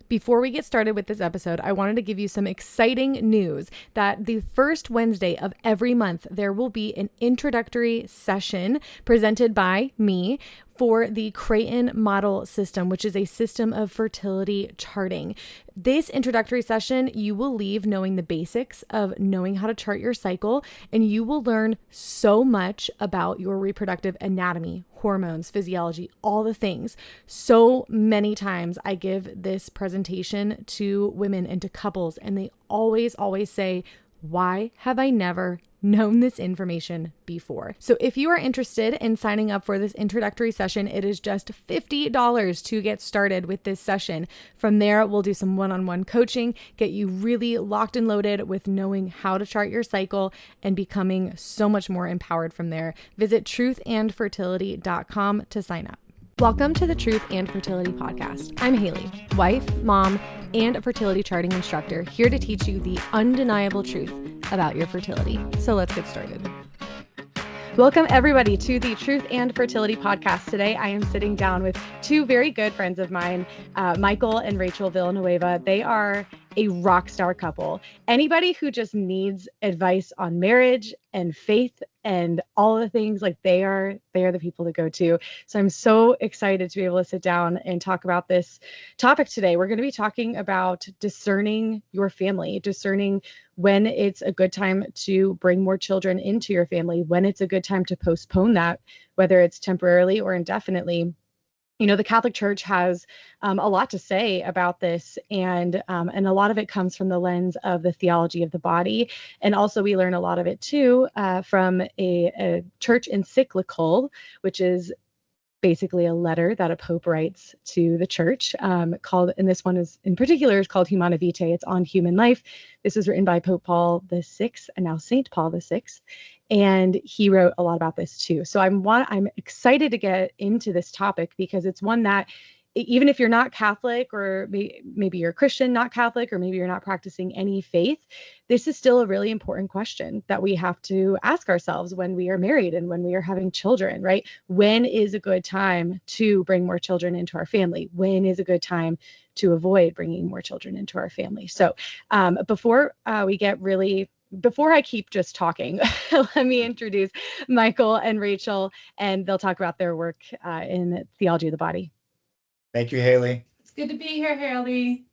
Before we get started with this episode, I wanted to give you some exciting news that the first Wednesday of every month, there will be an introductory session presented by me for the Creighton model system, which is a system of fertility charting. This introductory session, you will leave knowing the basics of knowing how to chart your cycle, and you will learn so much about your reproductive anatomy, hormones, physiology, all the things. So many times I give this presentation to women and to couples, and they always say, why have I never known this information before? So if you are interested in signing up for this introductory session, it is just $50 to get started with this session. From there, we'll do some one-on-one coaching, get you really locked and loaded with knowing how to chart your cycle and becoming so much more empowered from there. Visit truthandfertility.com to sign up. Welcome to the Truth and Fertility Podcast. I'm Haley, wife, mom, and a fertility charting instructor, here to teach you the undeniable truth about your fertility. So let's get started. Welcome everybody to the Truth and Fertility Podcast. Today I am sitting down with two very good friends of mine, Michael and Rachel Villanueva. They are a rock star couple. Anybody who just needs advice on marriage and faith and all the things, like they are the people to go to. So I'm so excited to be able to sit down and talk about this topic today. We're going to be talking about discerning your family, discerning when it's a good time to bring more children into your family, when it's a good time to postpone that, whether it's temporarily or indefinitely. You know, the Catholic Church has a lot to say about this, and a lot of it comes from the lens of the theology of the body. And also we learn a lot of it too from a church encyclical, which is basically a letter that a pope writes to the church called, and this one is in particular is called Humanae Vitae. It's on human life. This was written by Pope Paul VI and now Saint Paul VI. And he wrote a lot about this too. So I'm excited to get into this topic because it's one that even if you're not Catholic, or maybe you're Christian, not Catholic, or maybe you're not practicing any faith, this is still a really important question that we have to ask ourselves when we are married and when we are having children, right? When is a good time to bring more children into our family? When is a good time to avoid bringing more children into our family? So before I keep just talking, let me introduce Michael and Rachel, and they'll talk about their work in theology of the body. Thank you, Haley. It's good to be here, Haley.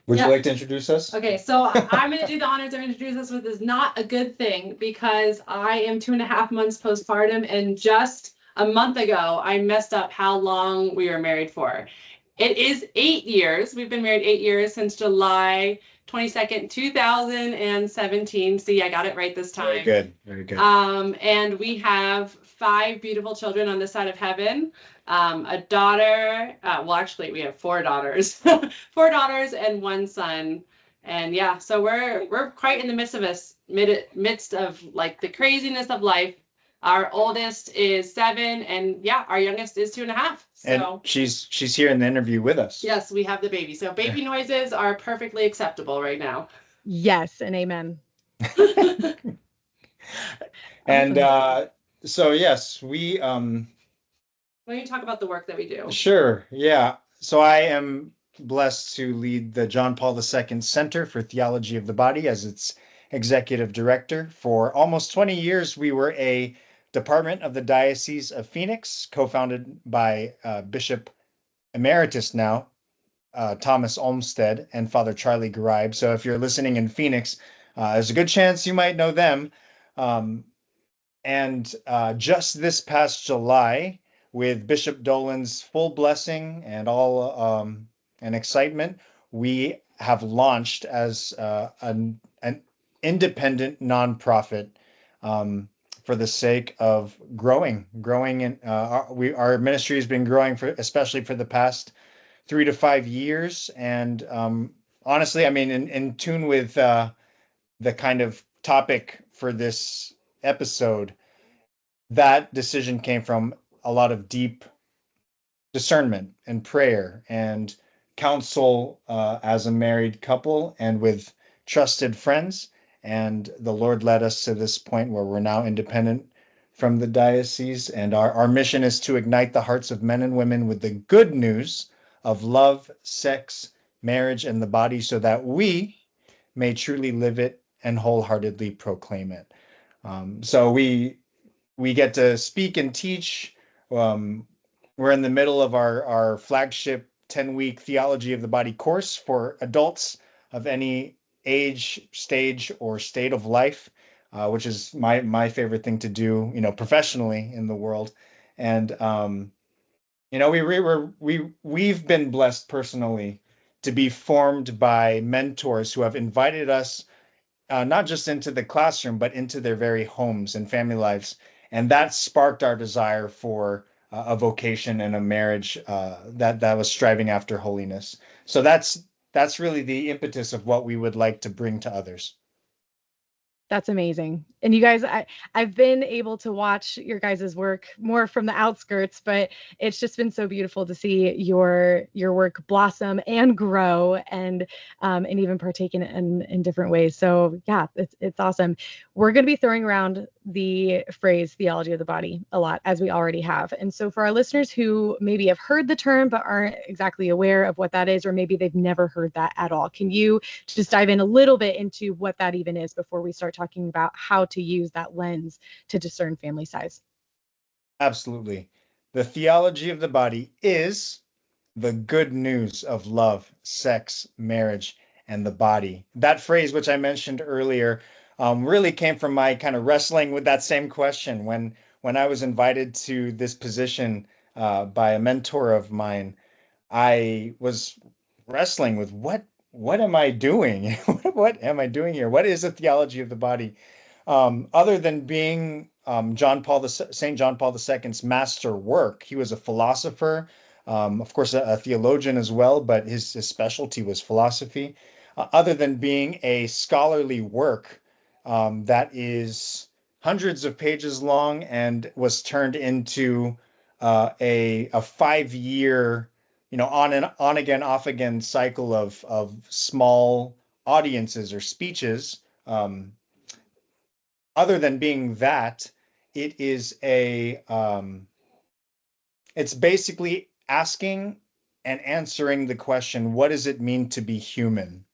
Would you like to introduce us? Okay, so I'm going to do the honors of introduce us with is not a good thing because I am 2.5 months postpartum, and just a month ago, I messed up how long we were married for. It is 8 years. We've been married 8 years since July 22nd, 2017. See, I got it right this time. Very good. Very good. And we have 5 beautiful children on this side of heaven. A daughter, actually we have 4 daughters, 4 daughters and 1 son. And yeah, so we're quite in the midst of like the craziness of life. Our oldest is 7, and yeah, our youngest is 2.5. So and she's here in the interview with us. yes, we have the baby. So baby noises are perfectly acceptable right now. Yes, and amen. And so yes, we Why don't you talk about the work that we do? Sure, yeah. So I am blessed to lead the John Paul II Center for Theology of the Body as its executive director. For almost 20 years, we were a department of the Diocese of Phoenix, co-founded by Bishop Emeritus now, Thomas Olmsted, and Father Charlie Garibe. So if you're listening in Phoenix, there's a good chance you might know them. And just this past July, with Bishop Dolan's full blessing and all and excitement, we have launched as an independent nonprofit for the sake of growing. And our ministry has been growing especially for the past 3 to 5 years. And honestly, I mean, in tune with the kind of topic for this episode, that decision came from a lot of deep discernment and prayer and counsel as a married couple and with trusted friends. And the Lord led us to this point where we're now independent from the diocese. And our mission is to ignite the hearts of men and women with the good news of love, sex, marriage, and the body so that we may truly live it and wholeheartedly proclaim it. So we get to speak and teach. Um, we're in the middle of our flagship 10-week Theology of the Body course for adults of any age, stage, or state of life, which is my favorite thing to do, professionally in the world. And we've been blessed personally to be formed by mentors who have invited us not just into the classroom, but into their very homes and family lives. And that sparked our desire for a vocation and a marriage that was striving after holiness. So that's really the impetus of what we would like to bring to others. That's amazing. And you guys, I've been able to watch your guys' work more from the outskirts, but it's just been so beautiful to see your work blossom and grow and even partake in different ways. So yeah, it's awesome. We're going to be throwing around the phrase theology of the body a lot, as we already have. And so for our listeners who maybe have heard the term but aren't exactly aware of what that is, or maybe they've never heard that at all, can you just dive in a little bit into what that even is before we start talking about how to use that lens to discern family size? Absolutely. The theology of the body is the good news of love, sex, marriage, and the body. That phrase, which I mentioned earlier, really came from my kind of wrestling with that same question when I was invited to this position by a mentor of mine. I was wrestling with what am I doing? What am I doing here? What is a theology of the body? Other than being St. John Paul II's master work, he was a philosopher, of course, a theologian as well, but his specialty was philosophy. Other than being a scholarly work that is hundreds of pages long and was turned into a 5-year, on again, off again cycle of small audiences or speeches. Other than being that, it is it's basically asking and answering the question, what does it mean to be human?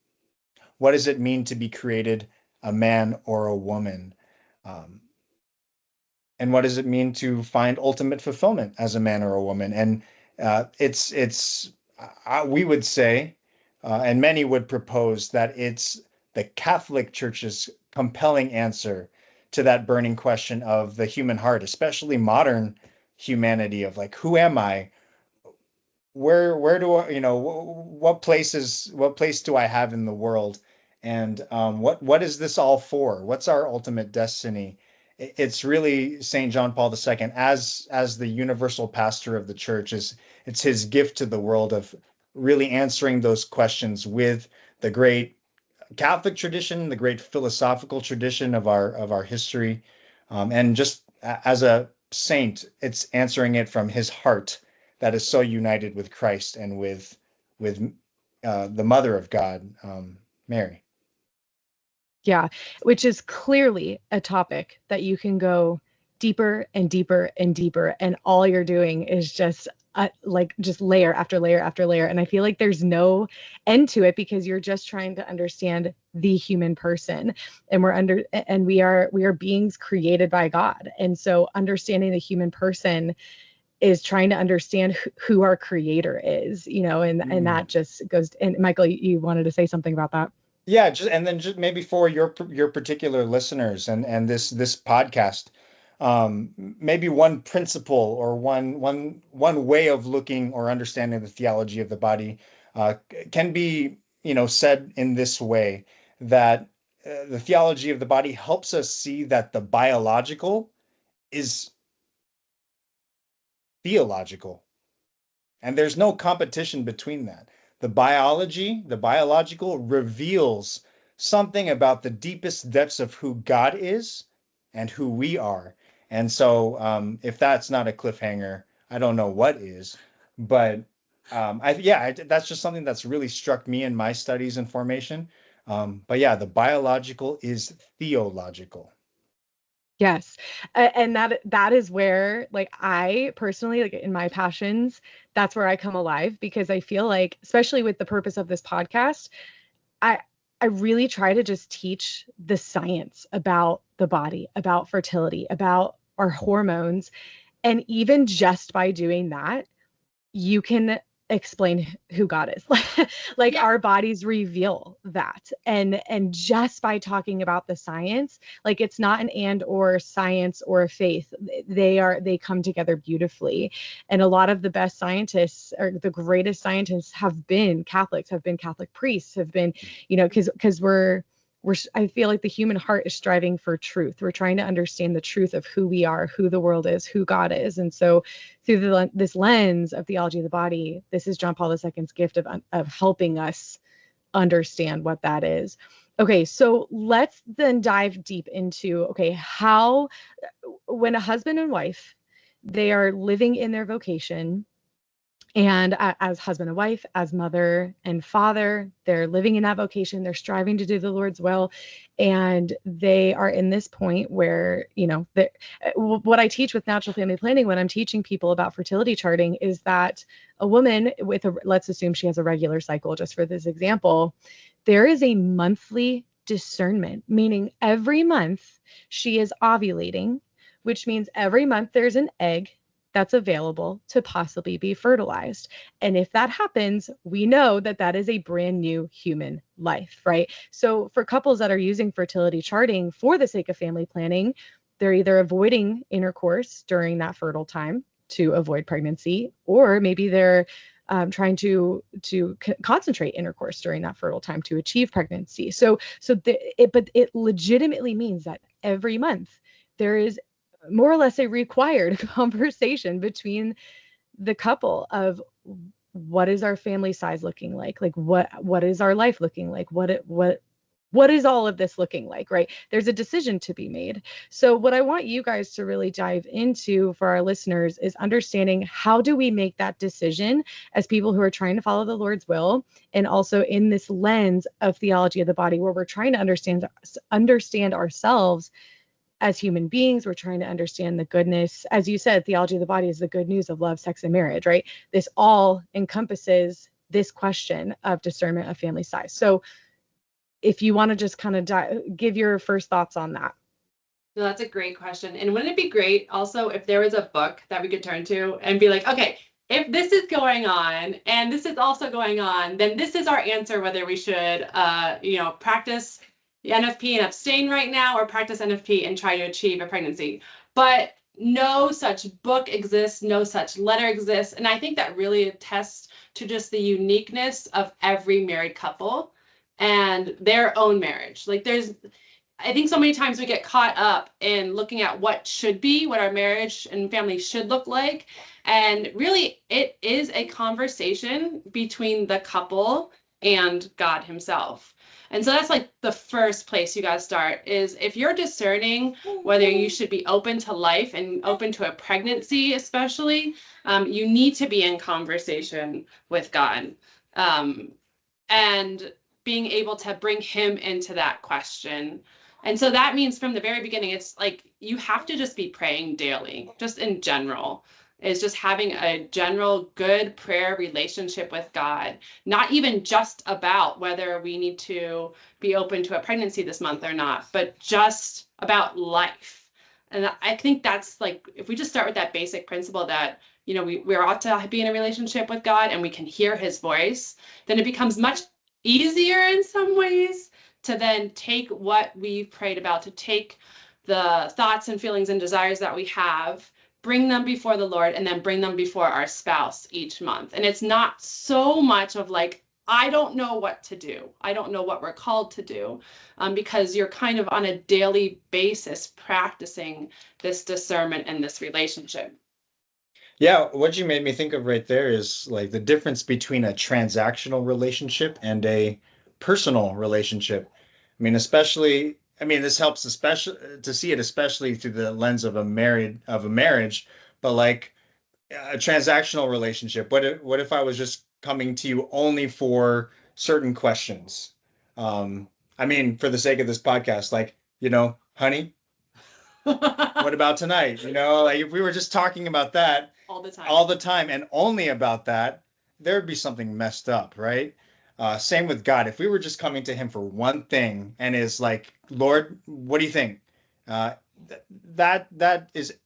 What does it mean to be created a man or a woman? Um, and what does it mean to find ultimate fulfillment as a man or a woman? And it's we would say, and many would propose that it's the Catholic Church's compelling answer to that burning question of the human heart, especially modern humanity, of like, who am I? Where do I, what place do I have in the world? And what is this all for? What's our ultimate destiny? It's really St. John Paul II, as the universal pastor of the church, it's his gift to the world of really answering those questions with the great Catholic tradition, the great philosophical tradition of our history, and just as a saint, it's answering it from his heart that is so united with Christ and with the Mother of God, Mary. Yeah, which is clearly a topic that you can go deeper and deeper and deeper, and all you're doing is just just layer after layer after layer. And I feel like there's no end to it because you're just trying to understand the human person, and we are beings created by God. And so understanding the human person is trying to understand who our creator is, and that just goes. And Michael, you wanted to say something about that. Yeah, just maybe for your particular listeners and this podcast, maybe one principle or one way of looking or understanding the theology of the body can be, said in this way, that the theology of the body helps us see that the biological is theological. And there's no competition between that. The biological reveals something about the deepest depths of who God is and who we are. And so, if that's not a cliffhanger, I don't know what is. But that's just something that's really struck me in my studies and formation. But yeah, the biological is theological. Yes. And that is where, like, I personally, like, in my passions, that's where I come alive, because I feel like, especially with the purpose of this podcast, I I really try to just teach the science about the body, about fertility, about our hormones. And even just by doing that, you can explain who God is. Like, Yeah. our bodies reveal that. And just by talking about the science, like, it's not an and or science or faith. They come together beautifully. And a lot of the best scientists, or the greatest scientists, have been Catholics, have been Catholic priests, have been, because I feel like the human heart is striving for truth. We're trying to understand the truth of who we are, who the world is, who God is. And so through this lens of theology of the body, this is John Paul II's gift of helping us understand what that is. Okay, so let's then dive deep into, okay, how, when a husband and wife, they are living in their vocation, and as husband and wife, as mother and father, they're living in that vocation. They're striving to do the Lord's will. And they are in this point where, what I teach with natural family planning, when I'm teaching people about fertility charting, is that a woman let's assume she has a regular cycle, just for this example, there is a monthly discernment, meaning every month she is ovulating, which means every month there's an egg that's available to possibly be fertilized. And if that happens, we know that that is a brand new human life, right? So for couples that are using fertility charting for the sake of family planning, they're either avoiding intercourse during that fertile time to avoid pregnancy, or maybe they're trying to concentrate intercourse during that fertile time to achieve pregnancy. But it legitimately means that every month there is more or less a required conversation between the couple of, what is our family size looking like? Like, what is our life looking like? What is all of this looking like, right? There's a decision to be made. So what I want you guys to really dive into for our listeners is understanding, how do we make that decision as people who are trying to follow the Lord's will, and also in this lens of theology of the body, where we're trying to understand ourselves as human beings. We're trying to understand the goodness. As you said, theology of the body is the good news of love, sex, and marriage, right? This all encompasses this question of discernment of family size. So if you want to just kind of give your first thoughts on that. No, that's a great question. And wouldn't it be great also if there was a book that we could turn to and be like, okay, if this is going on and this is also going on, then this is our answer, whether we should, practice the NFP and abstain right now, or practice NFP and try to achieve a pregnancy. But no such book exists, no such letter exists. And I think that really attests to just the uniqueness of every married couple and their own marriage. Like, I think so many times we get caught up in looking at what should be, what our marriage and family should look like. And really, it is a conversation between the couple and God himself. And so that's like the first place you got to start, is if you're discerning whether you should be open to life and open to a pregnancy, especially, you need to be in conversation with God. And being able to bring him into that question. And so that means from the very beginning, it's like you have to just be praying daily, just in general, is just having a general good prayer relationship with God, not even just about whether we need to be open to a pregnancy this month or not, but just about life. And I think that's like, if we just start with that basic principle that, we're ought to be in a relationship with God and we can hear his voice, then it becomes much easier in some ways to then take what we've prayed about, to take the thoughts and feelings and desires that we have, bring them before the Lord, and then bring them before our spouse each month. And it's not so much of like, I don't know what to do. I don't know what we're called to do, because you're kind of on a daily basis practicing this discernment and this relationship. Yeah, what you made me think of right there is like the difference between a transactional relationship and a personal relationship. This helps especially to see it, especially through the lens of a marriage, but like a transactional relationship. What if I was just coming to you only for certain questions? For the sake of this podcast, like, honey, What about tonight? Like if we were just talking about that all the time and only about that, there'd be something messed up, right? Same with God. If we were just coming to him for one thing and is like, Lord, what do you think? Uh, that is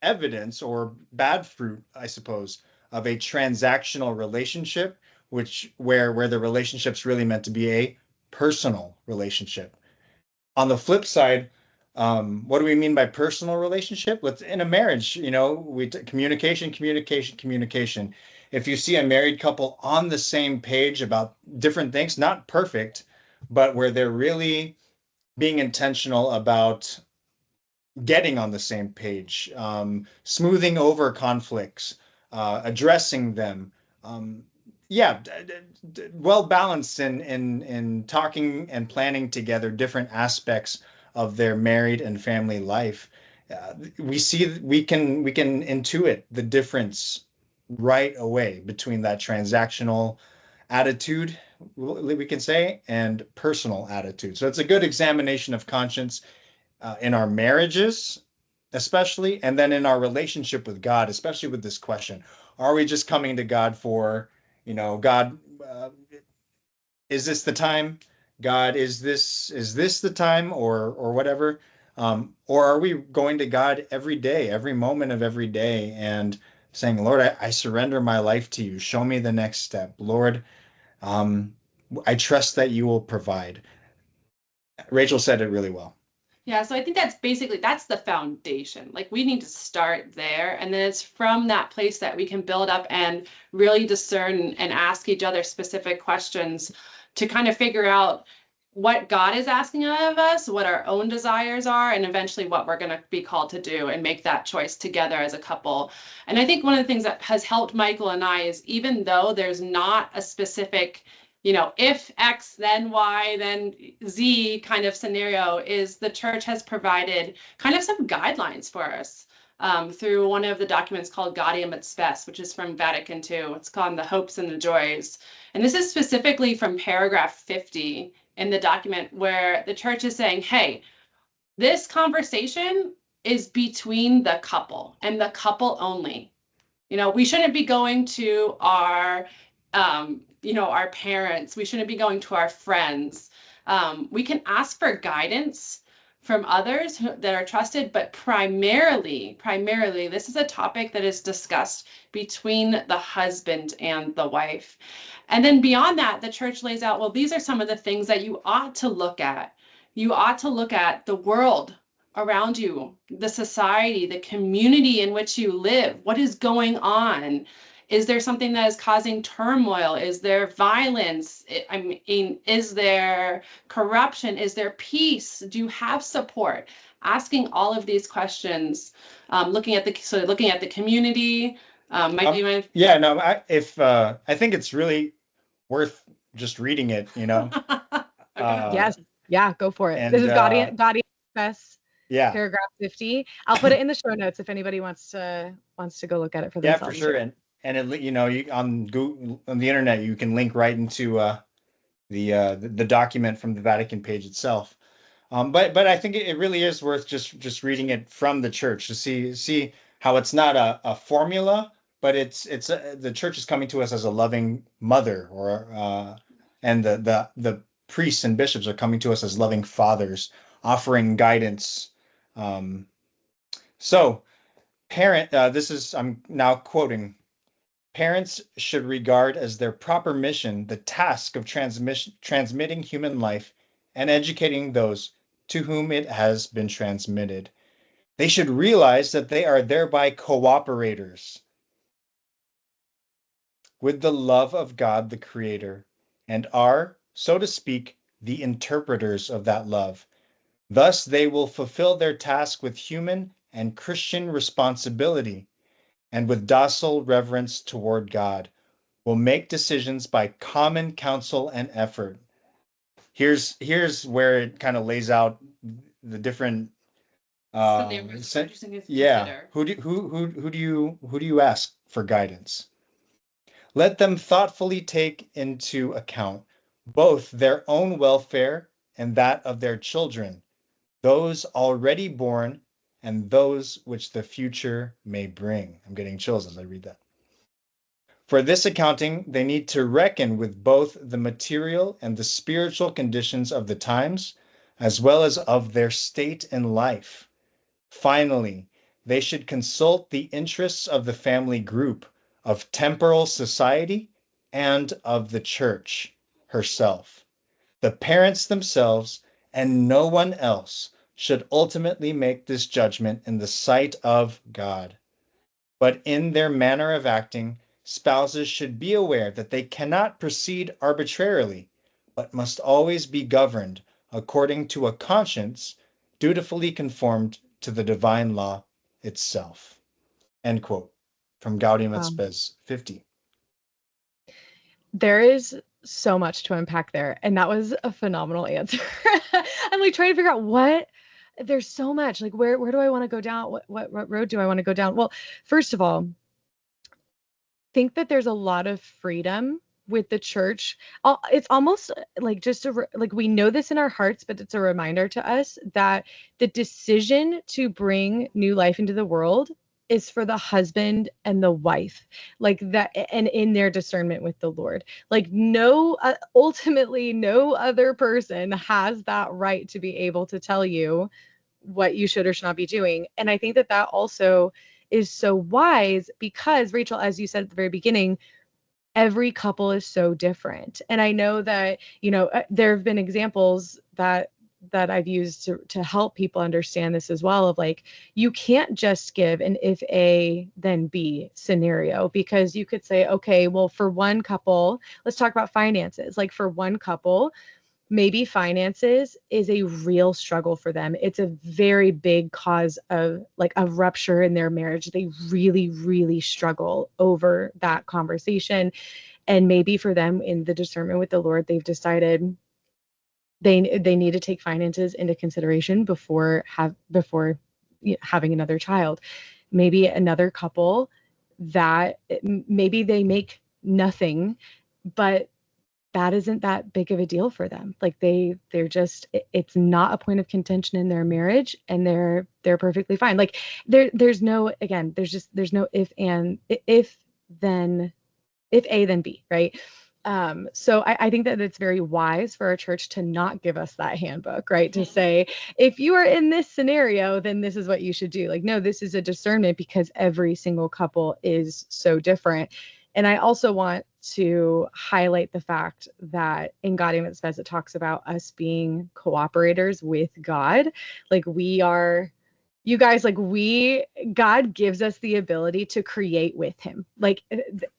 evidence or bad fruit, I suppose, of a transactional relationship, which where the relationship's really meant to be a personal relationship. On the flip side, what do we mean by personal relationship? In a marriage, communication, communication, communication. If you see a married couple on the same page about different things, not perfect, but where they're really being intentional about getting on the same page, smoothing over conflicts, addressing them. Um, yeah, well balanced in talking and planning together different aspects of their married and family life. We can intuit the difference right away between that transactional attitude, we can say, and personal attitude. So it's a good examination of conscience in our marriages, especially, and then in our relationship with God, especially with this question. Are we just coming to God for, God, is this the time? God, is this the time, or whatever? Or are we going to God every day, every moment of every day, and saying, Lord, I surrender my life to you. Show me the next step. Lord, um, I trust that you will provide. Rachel said it really well. Yeah, so I think that's the foundation. Like we need to start there. And then it's from that place that we can build up and really discern and ask each other specific questions to kind of figure out what God is asking of us, what our own desires are, and eventually what we're going to be called to do and make that choice together as a couple. And I think one of the things that has helped Michael and I is even though there's not a specific if X, then Y, then Z kind of scenario, is the church has provided kind of some guidelines for us through one of the documents called Gaudium et Spes, which is from Vatican II. It's called The Hopes and the Joys. And this is specifically from paragraph 50 in the document where the church is saying, hey, this conversation is between the couple and the couple only. We shouldn't be going to our our parents. We shouldn't be going to our friends. We can ask for guidance from others that are trusted, but primarily, this is a topic that is discussed between the husband and the wife. And then beyond that, the church lays out, well, these are some of the things that you ought to look at. You ought to look at the world around you, the society, the community in which you live. What is going on? Is there something that is causing turmoil? Is there violence? I mean, is there corruption? Is there peace? Do you have support? Asking all of these questions, looking at the community. Yeah, no, I think it's really worth just reading it, Okay. Yes. Yeah, go for it. and, This is Gaudium Fest, yeah, paragraph 50. I'll put it in the show notes if anybody wants to go look at it for yeah, themselves. for sure. And you on Google, on the internet, you can link right into the document from the Vatican page itself. But I think it really is worth just reading it from the church to see how it's not a formula, but it's the church is coming to us as a loving mother, and the priests and bishops are coming to us as loving fathers, offering guidance. So I'm now quoting. Parents should regard as their proper mission the task of transmitting human life and educating those to whom it has been transmitted. They should realize that they are thereby cooperators with the love of God the Creator and are, so to speak, the interpreters of that love. Thus, they will fulfill their task with human and Christian responsibility and with docile reverence toward God, will make decisions by common counsel and effort. Here's where it kind of lays out the different yeah. Who do you ask for guidance? Let them thoughtfully take into account both their own welfare and that of their children, those already born and those which the future may bring. I'm getting chills as I read that. For this accounting, they need to reckon with both the material and the spiritual conditions of the times, as well as of their state in life. Finally, they should consult the interests of the family group, of temporal society, and of the church herself. The parents themselves and no one else should ultimately make this judgment in the sight of God. But in their manner of acting, spouses should be aware that they cannot proceed arbitrarily, but must always be governed according to a conscience dutifully conformed to the divine law itself. End quote. From Gaudium et Spes 50. There is so much to unpack there, and that was a phenomenal answer. I'm like trying to figure out there's so much, like where do I want to go down? What road do I want to go down? Well, first of all, think that there's a lot of freedom with the church. It's almost like like we know this in our hearts, but it's a reminder to us that the decision to bring new life into the world is for the husband and the wife, like that, and in their discernment with the Lord. Like ultimately no other person has that right to be able to tell you what you should or should not be doing. And I think that also is so wise because, Rachel, as you said at the very beginning, every couple is so different. And I know that, there have been examples that I've used to help people understand this as well, of like, you can't just give an if A, then B scenario, because you could say, okay, well, for one couple, let's talk about finances. Like for one couple, maybe finances is a real struggle for them. It's a very big cause of like a rupture in their marriage. They really, really struggle over that conversation. And maybe for them in the discernment with the Lord, they've decided they need to take finances into consideration before having another child. Maybe another couple that maybe they make nothing, but that isn't that big of a deal for them. Like they're just, it's not a point of contention in their marriage, and they're perfectly fine. Like there's no if A then B, right? So I think that it's very wise for our church to not give us that handbook, right? To say, if you are in this scenario, then this is what you should do. Like, no, this is a discernment because every single couple is so different. And I also want to highlight the fact that in Gaudium et Spes, it talks about us being cooperators with God. Like we are, you guys, like God gives us the ability to create with him. Like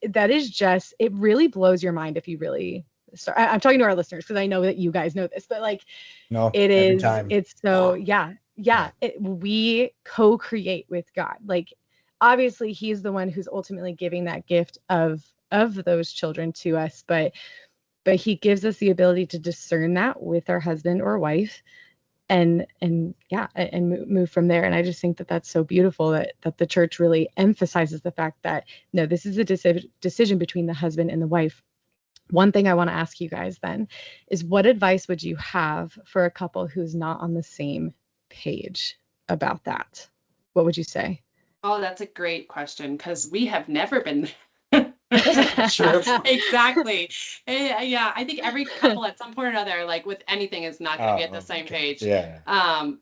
that is just, it really blows your mind if you really start. I'm talking to our listeners because I know that you guys know this, but like No, it every is, time. it's so, yeah. We co-create with God. Like obviously he's the one who's ultimately giving that gift of those children to us, but he gives us the ability to discern that with our husband or wife and move from there. And I just think that that's so beautiful that the church really emphasizes the fact that no, this is a decision between the husband and the wife. One thing I want to ask you guys then is, what advice would you have for a couple who's not on the same page about that? What would you say? Oh, that's a great question, because we have never been Sure. Exactly. Yeah, I think every couple at some point or another, like with anything, is not going to be at the same page. Yeah.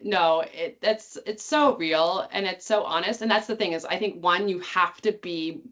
No, it's so real and it's so honest. And that's the thing is, I think one, you have to be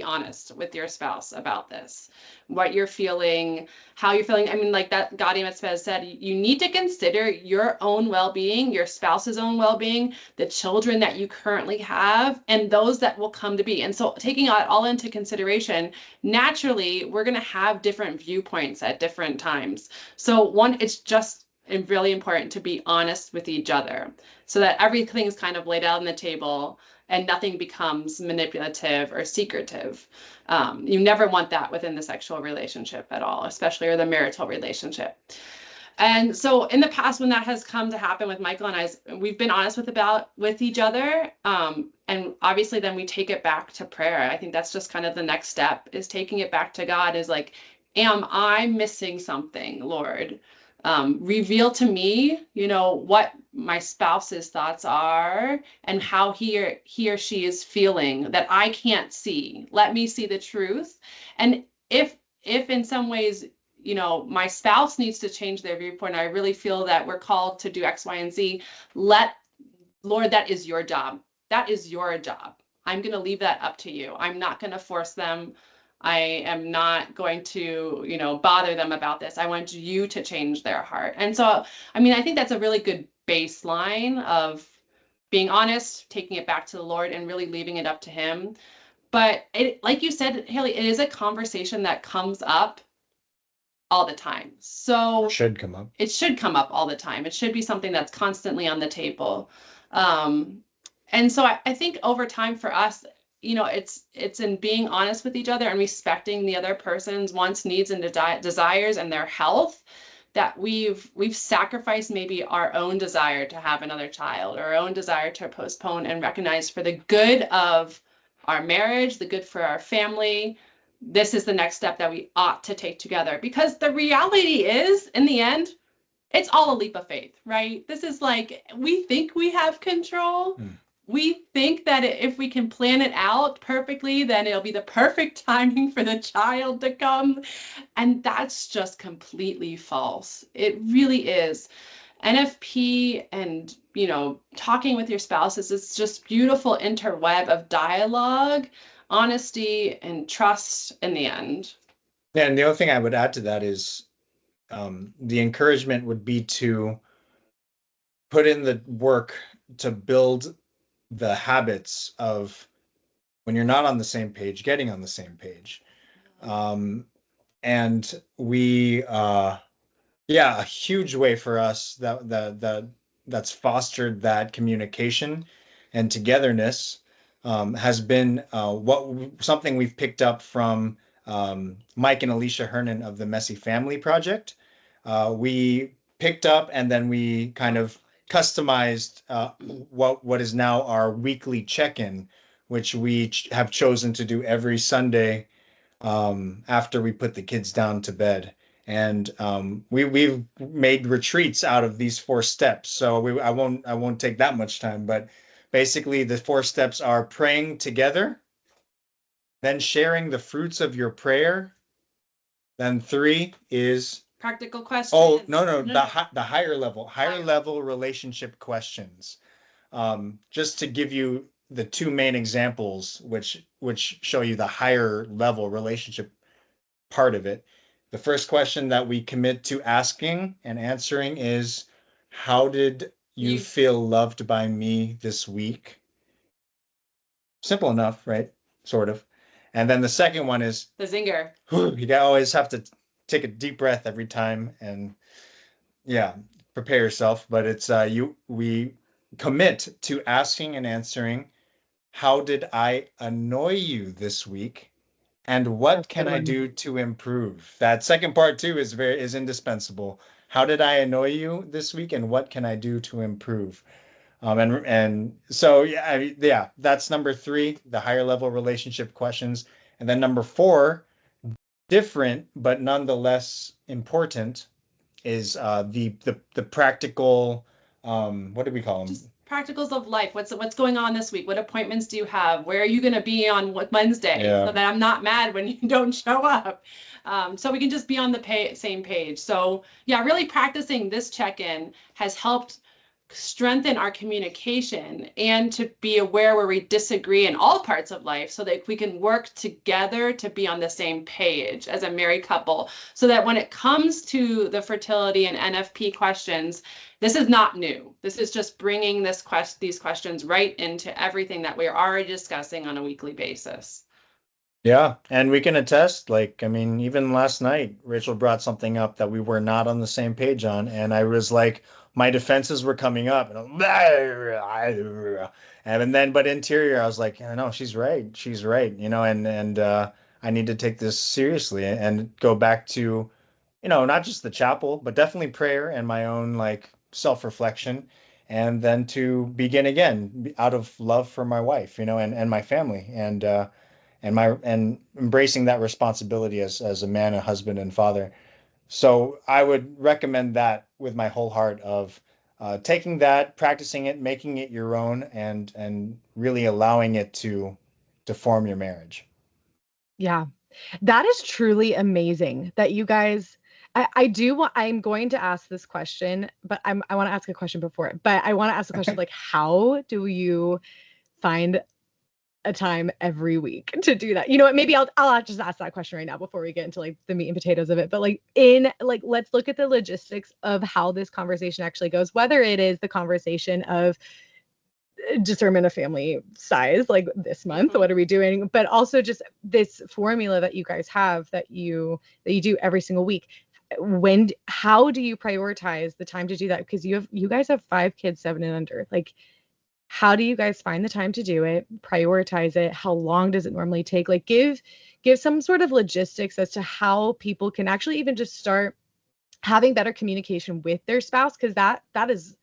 honest with your spouse about this, what you're feeling, how you're feeling. I mean, like that Gaudium et Spes said, you need to consider your own well-being, your spouse's own well-being, the children that you currently have, and those that will come to be. And so taking it all into consideration, naturally, we're going to have different viewpoints at different times. So one, it's just really important to be honest with each other so that everything's kind of laid out on the table and nothing becomes manipulative or secretive. You never want that within the sexual relationship at all, especially or the marital relationship. And so in the past, when that has come to happen with Michael and I, we've been honest with each other. And obviously then we take it back to prayer. I think that's just kind of the next step, is taking it back to God, is like, am I missing something, Lord? reveal to me, what my spouse's thoughts are and how he or she is feeling that I can't see. Let me see the truth. And if in some ways, my spouse needs to change their viewpoint, I really feel that we're called to do X, Y, and Z. Lord, that is your job. That is your job. I'm going to leave that up to you. I'm not going to force them. I am not going to, bother them about this. I want you to change their heart. And so, I think that's a really good baseline of being honest, taking it back to the Lord, and really leaving it up to Him. But like you said, Haley, it is a conversation that comes up all the time. So It should come up. It should come up all the time. It should be something that's constantly on the table. And so I think over time for us, it's in being honest with each other and respecting the other person's wants, needs, and desires and their health, that we've sacrificed maybe our own desire to have another child, or our own desire to postpone, and recognize for the good of our marriage, the good for our family, this is the next step that we ought to take together. Because the reality is, in the end, it's all a leap of faith, right? This is like, we think we have control. We think that if we can plan it out perfectly, then it'll be the perfect timing for the child to come. And that's just completely false. It really is. NFP and, talking with your spouse is this just beautiful interweb of dialogue, honesty, and trust in the end. Yeah, and the other thing I would add to that is the encouragement would be to put in the work to build the habits of, when you're not on the same page, getting on the same page. And we, a huge way for us that's fostered that communication and togetherness has been something we've picked up from Mike and Alicia Hernan of the Messy Family Project. We picked up and then we kind of customized what is now our weekly check-in, which we have chosen to do every Sunday after we put the kids down to bed. And we've made retreats out of these 4 steps. So I won't take that much time, but basically the 4 steps are praying together, then sharing the fruits of your prayer. Then 3 is practical questions. Oh, no. The higher level relationship questions. Just to give you the 2 main examples, which show you the higher level relationship part of it. The first question that we commit to asking and answering is, how did you feel loved by me this week? Simple enough, right? Sort of. And then the second one is the zinger. You always have to take a deep breath every time and prepare yourself. But it's we commit to asking and answering, how did I annoy you this week? And what can I do to improve? That second part too is indispensable. How did I annoy you this week, and what can I do to improve? And so that's number 3, the higher level relationship questions. And then number 4, different but nonetheless important, is the practical, what do we call them? Just practicals of life. What's going on this week? What appointments do you have? Where are you going to be on what Wednesday? So that I'm not mad when you don't show up. So we can just be on the same page. So really practicing this check-in has helped strengthen our communication and to be aware where we disagree in all parts of life, so that we can work together to be on the same page as a married couple, so that when it comes to the fertility and NFP questions, this is not new. This is just bringing these questions right into everything that we're already discussing on a weekly basis. Yeah, and we can attest, even last night, Rachel brought something up that we were not on the same page on, and I was like, my defenses were coming up, and but interior, I was like, no, she's right, and I need to take this seriously and go back to, not just the chapel, but definitely prayer and my own self-reflection, and then to begin again out of love for my wife, and my family, and embracing that responsibility as a man, a husband, and father. So I would recommend that with my whole heart of taking that, practicing it, making it your own, and really allowing it to form your marriage. Yeah. That is truly amazing that you guys I do want I'm going to ask this question, but I want to ask a question before it. But I want to ask the question like how do you find a time every week to do that? You know what? Maybe I'll just ask that question right now before we get into like the meat and potatoes of it. But like let's look at the logistics of how this conversation actually goes, whether it is the conversation of determine a family size like this month, what are we doing, but also just this formula that you guys have that you do every single week. How do you prioritize the time to do that? Because you guys have 5 kids, 7 and under. Like, how do you guys find the time to do it, prioritize it? How long does it normally take? Like, give some sort of logistics as to how people can actually even just start having better communication with their spouse, because that is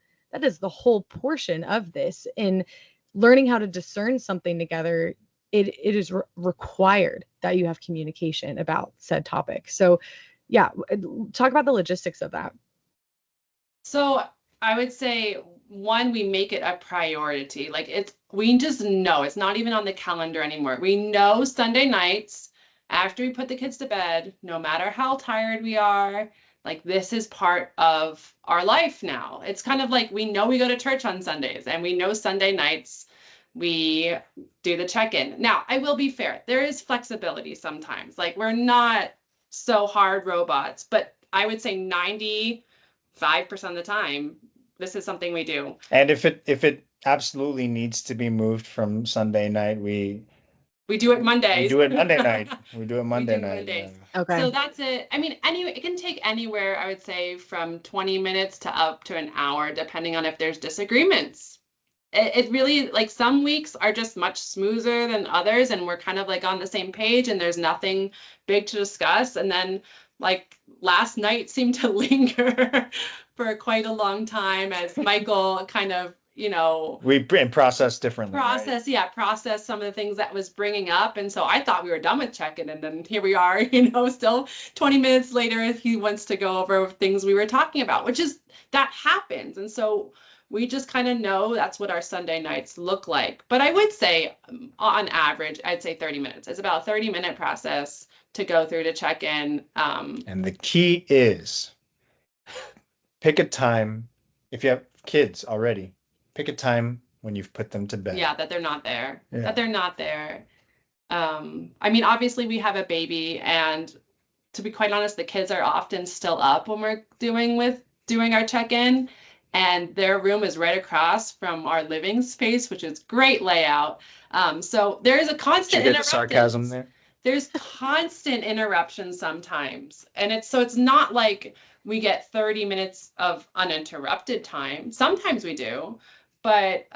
the whole portion of this. In learning how to discern something together, it is required that you have communication about said topic. So yeah, talk about the logistics of that. So I would say one, we make it a priority. Like we just know it's not even on the calendar anymore. We know Sunday nights after we put the kids to bed, no matter how tired we are, like this is part of our life now. It's kind of like we know we go to church on Sundays and we know Sunday nights we do the check-in. Now, I will be fair. There is flexibility sometimes. Like we're not so hard robots, but I would say 95% of the time, this is something we do. And if it absolutely needs to be moved from Sunday night, we do it Mondays. We do it Monday night. We do it Monday night. Mondays. Yeah. Okay. So that's it. I mean, anyway, it can take anywhere, I would say, from 20 minutes to up to an hour, depending on if there's disagreements. It really, like some weeks are just much smoother than others, and we're kind of like on the same page and there's nothing big to discuss. And then like last night seemed to linger for quite a long time as Michael kind of, we process differently. Process some of the things that was bringing up. And so I thought we were done with check-in, and then here we are, still 20 minutes later, he wants to go over things we were talking about, that happens. And so we just kind of know that's what our Sunday nights look like. But I would say on average, I'd say 30 minutes. It's about a 30-minute process to go through to check in. And the key is pick a time. If you have kids already, pick a time when you've put them to bed. Yeah, that they're not there. Yeah. That they're not there. I mean, obviously we have a baby, and to be quite honest, the kids are often still up when we're doing our check-in. And their room is right across from our living space, which is great layout. So there is a constant interruption. Sarcasm there. There's constant interruptions sometimes. And it's not like we get 30 minutes of uninterrupted time. Sometimes we do, but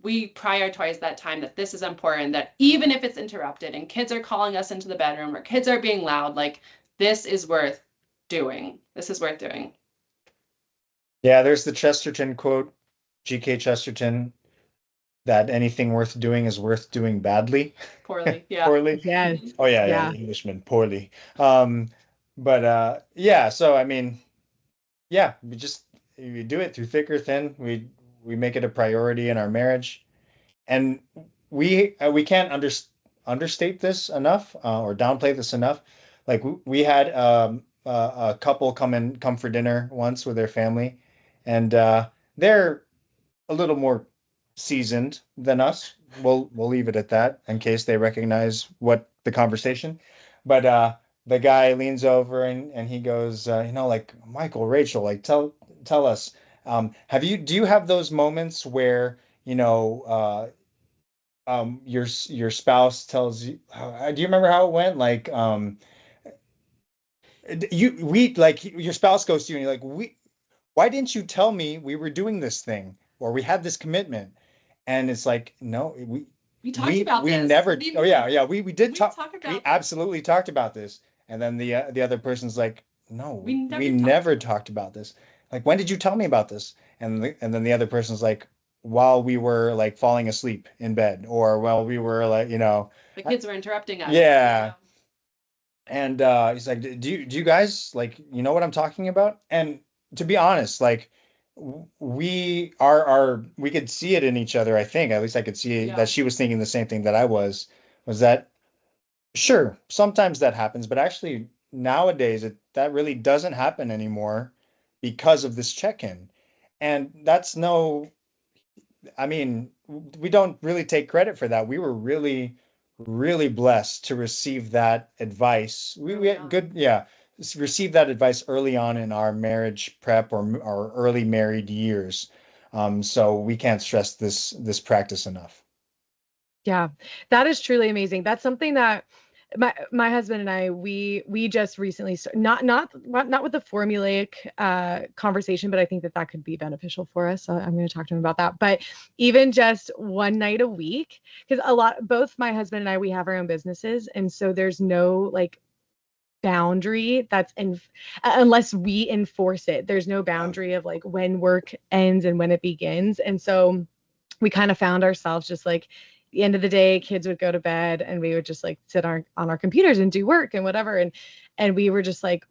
we prioritize that time, that this is important, that even if it's interrupted and kids are calling us into the bedroom or kids are being loud, like this is worth doing. This is worth doing. Yeah, there's the Chesterton quote, G.K. Chesterton, that anything worth doing is worth doing badly. Poorly, yeah. Poorly. Yeah. Oh yeah, Englishman, poorly. But yeah, so I mean, yeah, we do it through thick or thin. We make it a priority in our marriage, and we can't understate this enough or downplay this enough. Like we had a couple come for dinner once with their family. And they're a little more seasoned than us. We'll leave it at that in case they recognize what the conversation. But the guy leans over and he goes, like, Michael, Rachel, like tell us, do you have those moments where your spouse tells you, do you remember how it went? Like your spouse goes to you and you're like, why didn't you tell me we were doing this thing or we had this commitment? And it's like, no, we talked about this. We never. We did talk. We this. Absolutely talked about this. And then the other person's like, no, we never talked about this. Like, when did you tell me about this? And then the other person's like, while we were like falling asleep in bed, or while we were like, the kids were interrupting us. Yeah. And he's like, do you guys like, you know what I'm talking about? And to be honest, like we could see it in each other, I think. At least I could see Yeah. that she was thinking the same thing that I was that sure, sometimes that happens, but actually nowadays that really doesn't happen anymore because of this check-in. And that's no, I mean, we don't really take credit for that. We were really, really blessed to receive that advice. We Early had on. good, yeah, received that advice early on in our marriage prep or our early married years. So we can't stress this practice enough. Yeah, that is truly amazing. That's something that my husband and I we just recently not with the formulaic conversation, but I think that could be beneficial for us. So I'm going to talk to him about that. But even just one night a week, because both my husband and I, we have our own businesses, and so there's no like boundary that's in unless we enforce it. There's no boundary of like when work ends and when it begins, and so we kind of found ourselves just like the end of the day, kids would go to bed and we would just like sit on our computers and do work and whatever. And we were just like,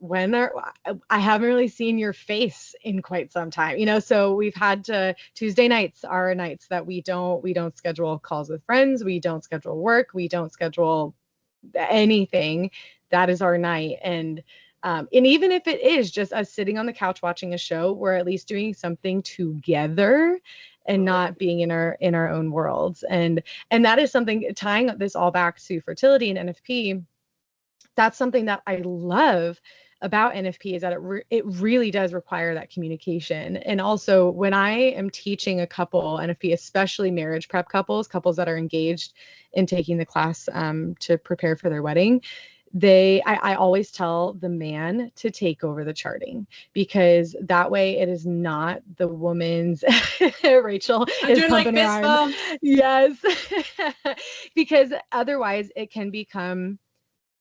I haven't really seen your face in quite some time, you know? So we've had to, Tuesday nights are nights that we don't schedule calls with friends. We don't schedule work. We don't schedule anything. That is our night. And even if it is just us sitting on the couch watching a show, we're at least doing something together and not being in our own worlds. And that is something, tying this all back to fertility and NFP. That's something that I love about NFP, is that it really does require that communication. And also when I am teaching a couple NFP, especially marriage prep couples that are engaged in taking the class to prepare for their wedding, I always tell the man to take over the charting, because that way it is not the woman's Rachel I'm is doing like pumping her fist arm. bumps. Yes. Because otherwise it can become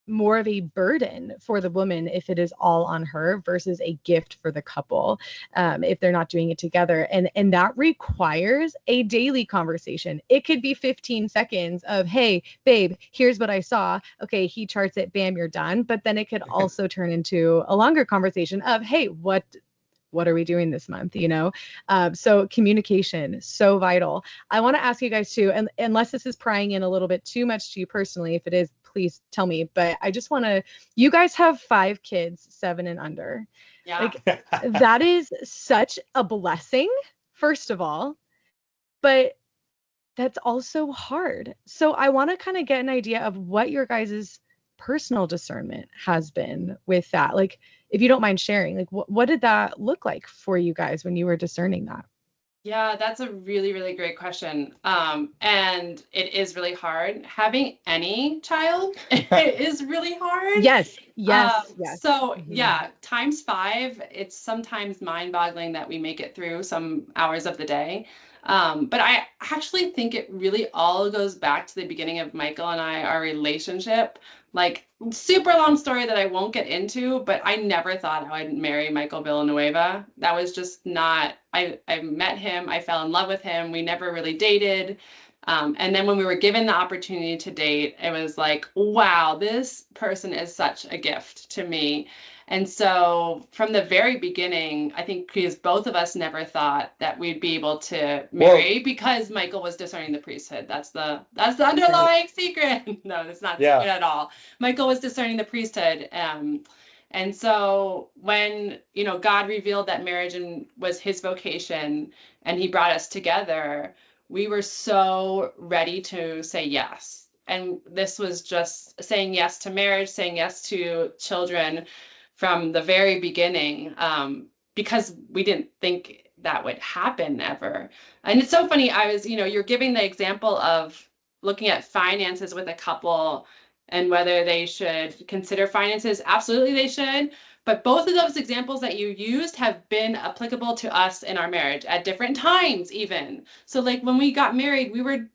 more of a burden for the woman if it is all on her versus a gift for the couple, if they're not doing it together. And that requires a daily conversation. It could be 15 seconds of, hey babe, here's what I saw. Okay, he charts it, bam, you're done. But then it could also turn into a longer conversation of, hey, what are we doing this month, you know? So communication, so vital. I want to ask you guys too, and unless this is prying in a little bit too much to you personally, if it is, please tell me. But I just want to, you guys have 5 kids, 7 and under. Yeah. Like, that is such a blessing, first of all, but that's also hard. So I want to kind of get an idea of what your guys' personal discernment has been with that. Like, if you don't mind sharing, like what did that look like for you guys when you were discerning that? Yeah, that's a really, really great question. And it is really hard. Having any child is really hard. Yes, yes, yes. So Mhm. yeah, times 5, it's sometimes mind-boggling that we make it through some hours of the day. But I actually think it really all goes back to the beginning of Michael and our relationship. Like, super long story that I won't get into, but I never thought I would marry Michael Villanueva. That was just not, I met him, I fell in love with him. We never really dated. And then when we were given the opportunity to date, it was like, wow, this person is such a gift to me. And so from the very beginning, I think because both of us never thought that we'd be able to marry, because Michael was discerning the priesthood. That's the underlying secret. No, that's not secret at all. Michael was discerning the priesthood. And so when, God revealed that marriage was his vocation and he brought us together, we were so ready to say yes. And this was just saying yes to marriage, saying yes to children from the very beginning, because we didn't think that would happen ever. And it's so funny. You're giving the example of looking at finances with a couple and whether they should consider finances. Absolutely, they should. But both of those examples that you used have been applicable to us in our marriage at different times, even. So, like, when we got married, we were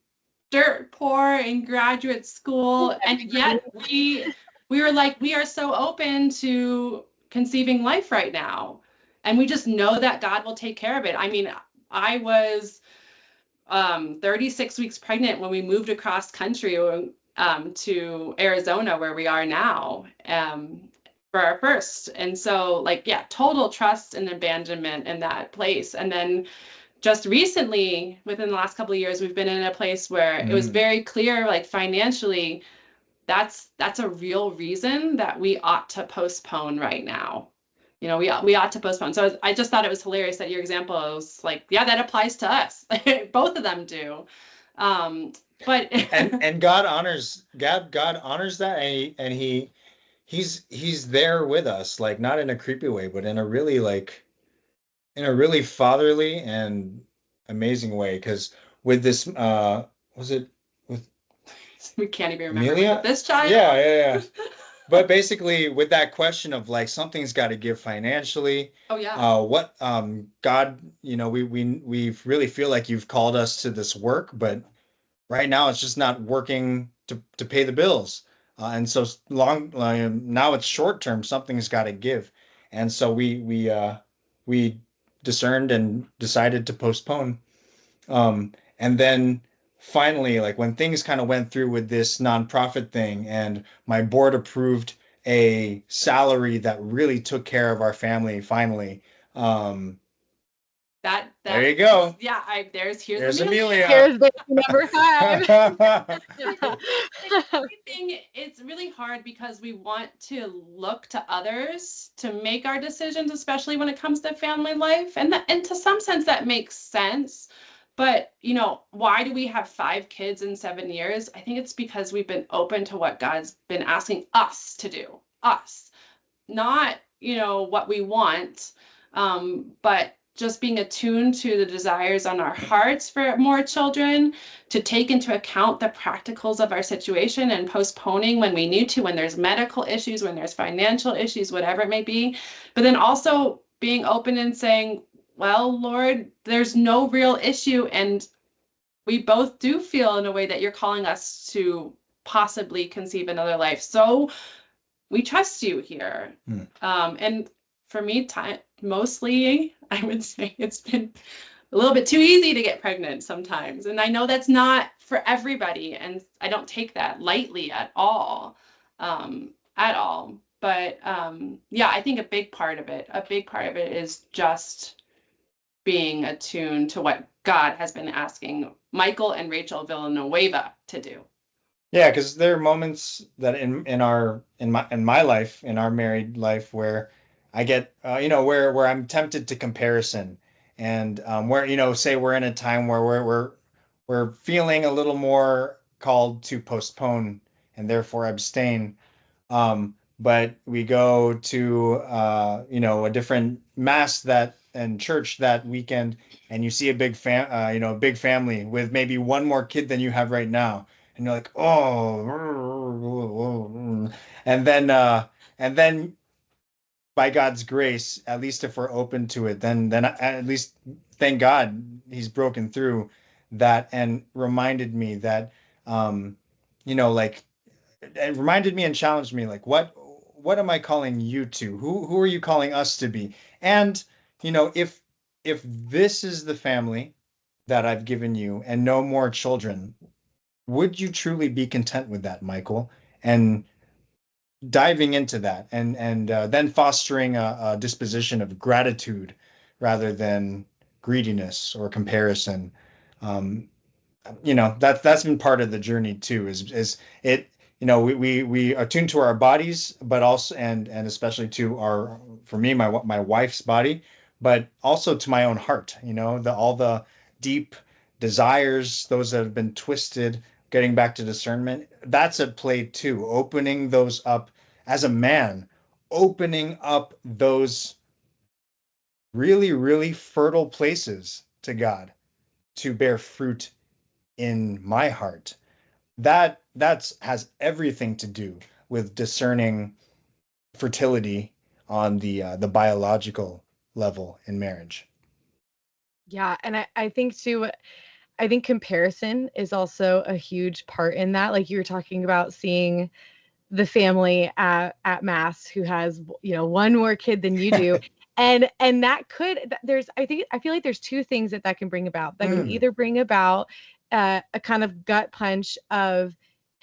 dirt poor in graduate school, and yet we were like, we are so open to conceiving life right now, and we just know that God will take care of it. I mean, I was 36 weeks pregnant when we moved across country. to Arizona, where we are now, for our first. And so, like, yeah, total trust and abandonment in that place. And then just recently, within the last couple of years, we've been in a place where it was very clear, like financially, that's a real reason that we ought to postpone right now. You know, we ought to postpone. So I just thought it was hilarious that your example was like, yeah, that applies to us. Both of them do. But and God honors that, and he's there with us, like not in a creepy way, but in a really fatherly and amazing way. Because with this, was it with we can't even remember Amelia? with this child. Yeah. But basically, with that question of like something's got to give financially. Oh yeah. What God, we really feel like you've called us to this work, but right now it's just not working to pay the bills. And so now it's short term. Something's got to give, and so we discerned and decided to postpone. And then finally, like when things kind of went through with this nonprofit thing, and my board approved a salary that really took care of our family. Finally, that there you go. Yeah, here's Amelia. Here's baby number 5. It's really hard because we want to look to others to make our decisions, especially when it comes to family life. And to some sense that makes sense. But, why do we have 5 kids in 7 years? I think it's because we've been open to what God's been asking us to do. Us. Not, what we want, but just being attuned to the desires on our hearts for more children, to take into account the practicals of our situation and postponing when we need to, when there's medical issues, when there's financial issues, whatever it may be. But then also being open and saying, well, Lord, there's no real issue. And we both do feel in a way that you're calling us to possibly conceive another life. So we trust you here. And for me, mostly, I would say it's been a little bit too easy to get pregnant sometimes. And I know that's not for everybody. And I don't take that lightly at all. But yeah, I think a big part of it is just being attuned to what God has been asking Michael and Rachel Villanueva to do. Yeah, because there are moments that in my life, in our married life, where I get where I'm tempted to comparison, and where say we're in a time where we're feeling a little more called to postpone and therefore abstain. But we go to a different mass and church that weekend, and you see a big family with maybe one more kid than you have right now, and you're like, oh, and then by God's grace, at least if we're open to it, then at least thank God he's broken through that and reminded me that like it reminded me and challenged me, like what am I calling you to? Who are you calling us to be? And if this is the family that I've given you and no more children, would you truly be content with that, Michael? And diving into that, and then fostering a disposition of gratitude rather than greediness or comparison. That's been part of the journey too. Is it? We attune to our bodies, but also and especially to for me, my wife's body, but also to my own heart. All the deep desires, those that have been twisted. Getting back to discernment, that's at play too. Opening those up as a man, opening up those really, really fertile places to God to bear fruit in my heart. That has everything to do with discerning fertility on the biological level in marriage. Yeah, and I think too, I think comparison is also a huge part in that. Like you were talking about seeing the family at mass who has one more kid than you do. And that I feel like there's 2 things that can bring about. That can either bring about a kind of gut punch of,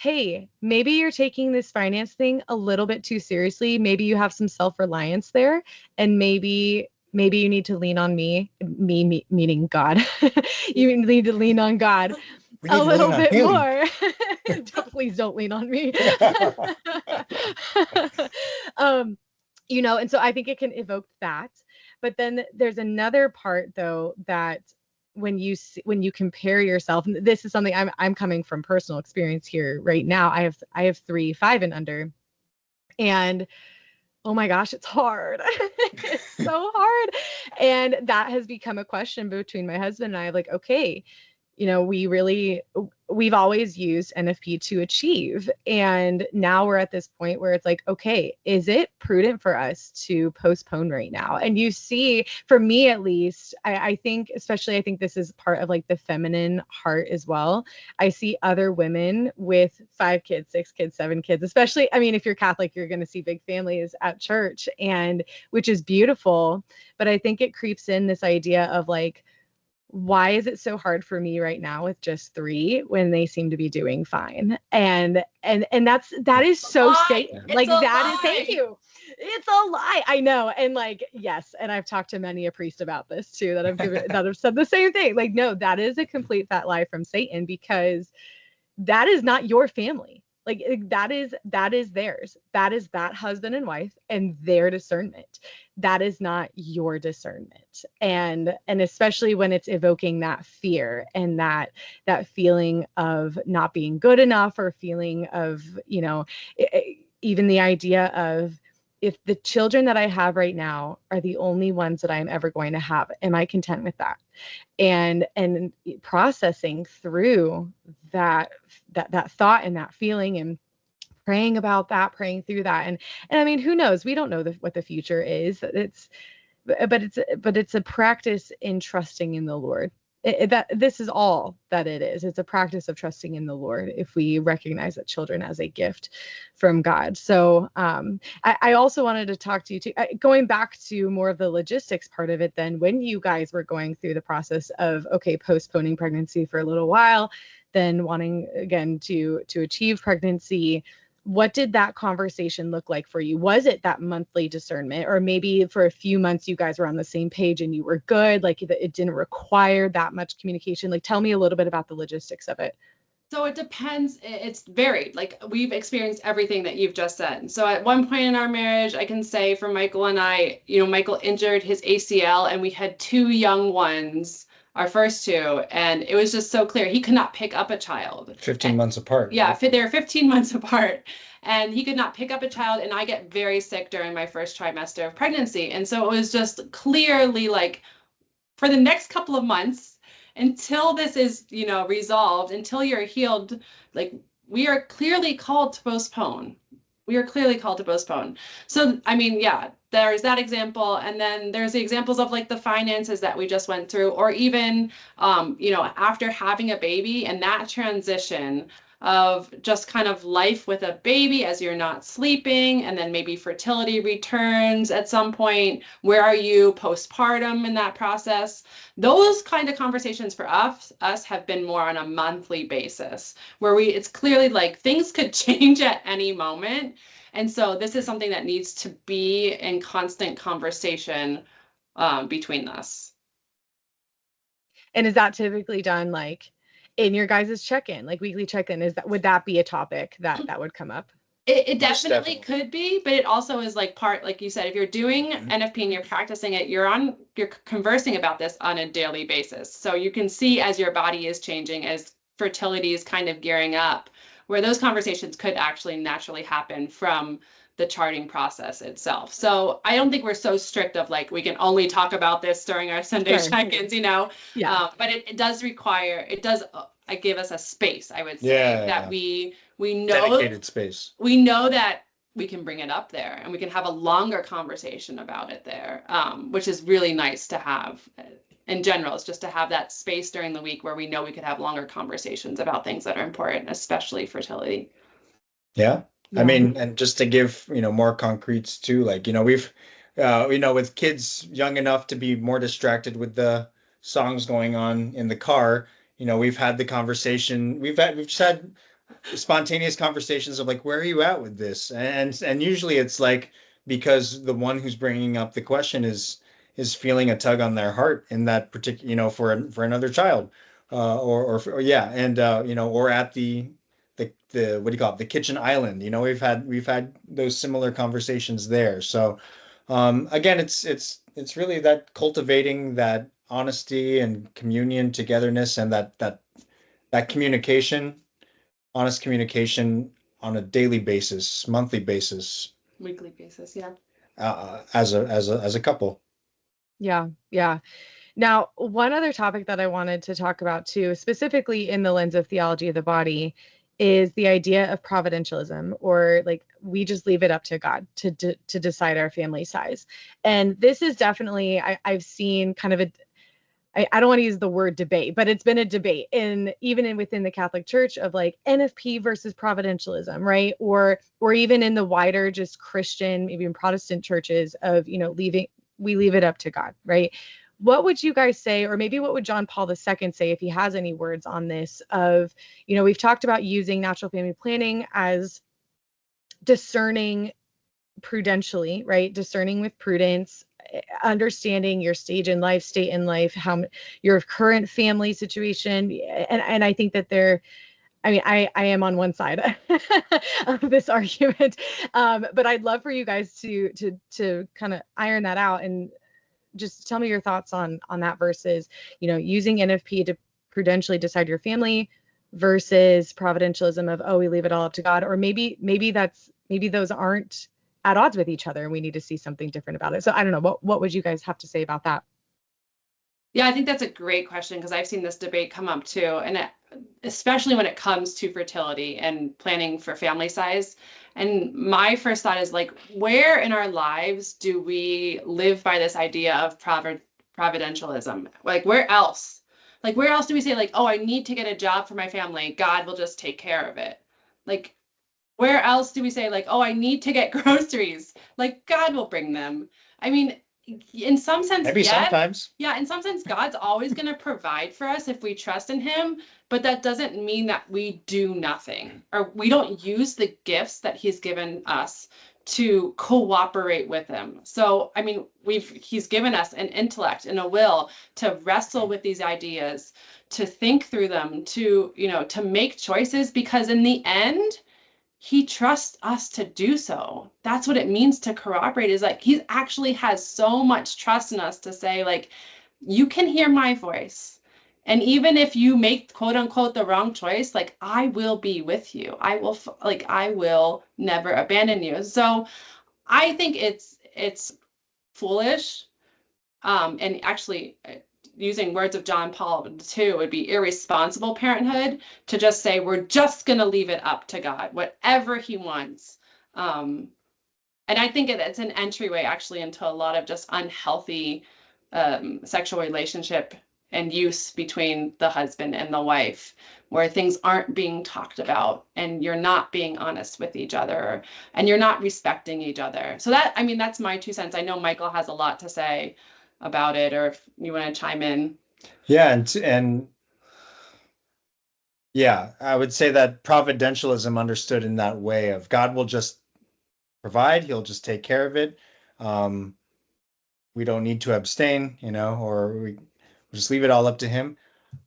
hey, maybe you're taking this finance thing a little bit too seriously. Maybe you have some self-reliance there, and maybe you need to lean on meaning God. You need to lean on God We a need to lean little on bit him. more. Please don't lean on me. And so I think it can evoke that. But then there's another part though, that when you compare yourself, and this is something I'm coming from personal experience here right now. I have 3, 5 and under, and oh my gosh, it's hard. It's so hard. And that has become a question between my husband and I, like, okay, we've always used NFP to achieve. And now we're at this point where it's like, okay, is it prudent for us to postpone right now? And you see, for me at least, I think this is part of like the feminine heart as well. I see other women with 5 kids, 6 kids, 7 kids, especially, I mean, if you're Catholic, you're going to see big families at church, and which is beautiful. But I think it creeps in this idea of like, why is it so hard for me right now with just 3 when they seem to be doing fine? And that is so Satan. Like that is, thank you. It's a lie. I know. And like, yes. And I've talked to many a priest about this too, that have said the same thing. Like, no, that is a complete fat lie from Satan, because that is not your family. Like that is theirs. That is that husband and wife and their discernment. That is not your discernment. And especially when it's evoking that fear and that feeling of not being good enough, or feeling of, even the idea of, if the children that I have right now are the only ones that I'm ever going to have, am I content with that? And processing through that thought and that feeling, and praying about that, praying through that. And I mean, who knows? We don't know what the future is. But it's a practice in trusting in the Lord. That this is all that it is. It's a practice of trusting in the Lord if we recognize that children as a gift from God. So I also wanted to talk to you too, going back to more of the logistics part of it. Then when you guys were going through the process of, okay, postponing pregnancy for a little while, then wanting again to achieve pregnancy, what did that conversation look like for you? Was it that monthly discernment, or maybe for a few months you guys were on the same page and you were good, like it didn't require that much communication? Like, tell me a little bit about the logistics of it. So it depends. It's varied. Like, we've experienced everything that you've just said. So at one point in our marriage, I can say for Michael and I, Michael injured his ACL and we had 2 young ones, our first 2, and it was just so clear he could not pick up a child. 15 months apart. Yeah, they were 15 months apart, and he could not pick up a child, and I get very sick during my first trimester of pregnancy. And so it was just clearly like, for the next couple of months, until this is, resolved, until you're healed, like, we are clearly called to postpone. So, I mean, yeah, there's that example. And then there's the examples of like the finances that we just went through, or even, after having a baby and that transition of just kind of life with a baby as you're not sleeping, and then maybe fertility returns at some point. Where are you postpartum in that process? Those kind of conversations for us have been more on a monthly basis, where it's clearly like things could change at any moment. And so this is something that needs to be in constant conversation between us. And is that typically done like in your guys' check-in, like weekly check-in? Would that be a topic that would come up? It definitely could be, but it also is like part, like you said, if you're doing NFP and you're practicing it, you're conversing about this on a daily basis. So you can see as your body is changing, as fertility is kind of gearing up, where those conversations could actually naturally happen from the charting process itself. So I don't think we're so strict of like, we can only talk about this during our Sunday check-ins, Yeah. But it does give us a space, I would say, that we know dedicated space. We know that we can bring it up there and we can have a longer conversation about it there, which is really nice to have. In general, it's just to have that space during the week where we know we could have longer conversations about things that are important, especially fertility. Yeah. I mean, and just to give, more concretes too, like, we've, with kids young enough to be more distracted with the songs going on in the car, we've had the conversation, we've just had, spontaneous conversations of like, where are you at with this? And usually it's like because the one who's bringing up the question is feeling a tug on their heart in that particular, for another child, or yeah, and or at the what do you call it, the kitchen island. We've had those similar conversations there. So again, it's really that cultivating that honesty and communion, togetherness, and that communication, honest communication on a daily basis, monthly basis, Weekly basis, yeah. as a couple. Yeah, yeah. Now, one other topic that I wanted to talk about too, specifically in the lens of theology of the body, is the idea of providentialism, or like we just leave it up to God to decide our family size. And this is definitely, I've seen kind of I don't want to use the word debate, but it's been a debate within the Catholic Church of like NFP versus providentialism, right? Or even in the wider just Christian, maybe in Protestant churches of, we leave it up to God, right? What would you guys say, or maybe what would John Paul II say if he has any words on this of, we've talked about using natural family planning as discerning prudentially, right? Discerning with prudence, understanding your state in life, how your current family situation. And I think that I am on one side of this argument. But I'd love for you guys to kind of iron that out and just tell me your thoughts on that versus, using NFP to prudentially decide your family versus providentialism of, oh, we leave it all up to God. Or maybe those aren't at odds with each other and we need to see something different about it. So I don't know, what would you guys have to say about that? Yeah, I think that's a great question because I've seen this debate come up too. And especially when it comes to fertility and planning for family size. And my first thought is like, where in our lives do we live by this idea of providentialism? Like, where else? Like, where else do we say, like, oh, I need to get a job for my family, God will just take care of it? Like, where else do we say, like, oh, I need to get groceries, like, God will bring them? I mean, in some sense, Maybe yes. sometimes. Yeah, in some sense, God's always going to provide for us if we trust in him, but that doesn't mean that we do nothing or we don't use the gifts that he's given us to cooperate with him. So, I mean, he's given us an intellect and a will to wrestle with these ideas, to think through them, to, to make choices, because in the end, he trusts us to do so. That's what it means to cooperate, is like he actually has so much trust in us to say, like, you can hear my voice. And even if you make quote unquote the wrong choice, like, I will be with you. I will never abandon you. So I think it's foolish. And actually, using words of John Paul II, would be irresponsible parenthood to just say, we're just going to leave it up to God, whatever he wants. And I think it's an entryway actually into a lot of just unhealthy sexual relationship and use between the husband and the wife, where things aren't being talked about and you're not being honest with each other and you're not respecting each other. So that's my 2 cents. I know Michael has a lot to say about it, or if you want to chime in. Yeah, and yeah, I would say that providentialism understood in that way of God will just provide, he'll just take care of it. We don't need to abstain, or we just leave it all up to him.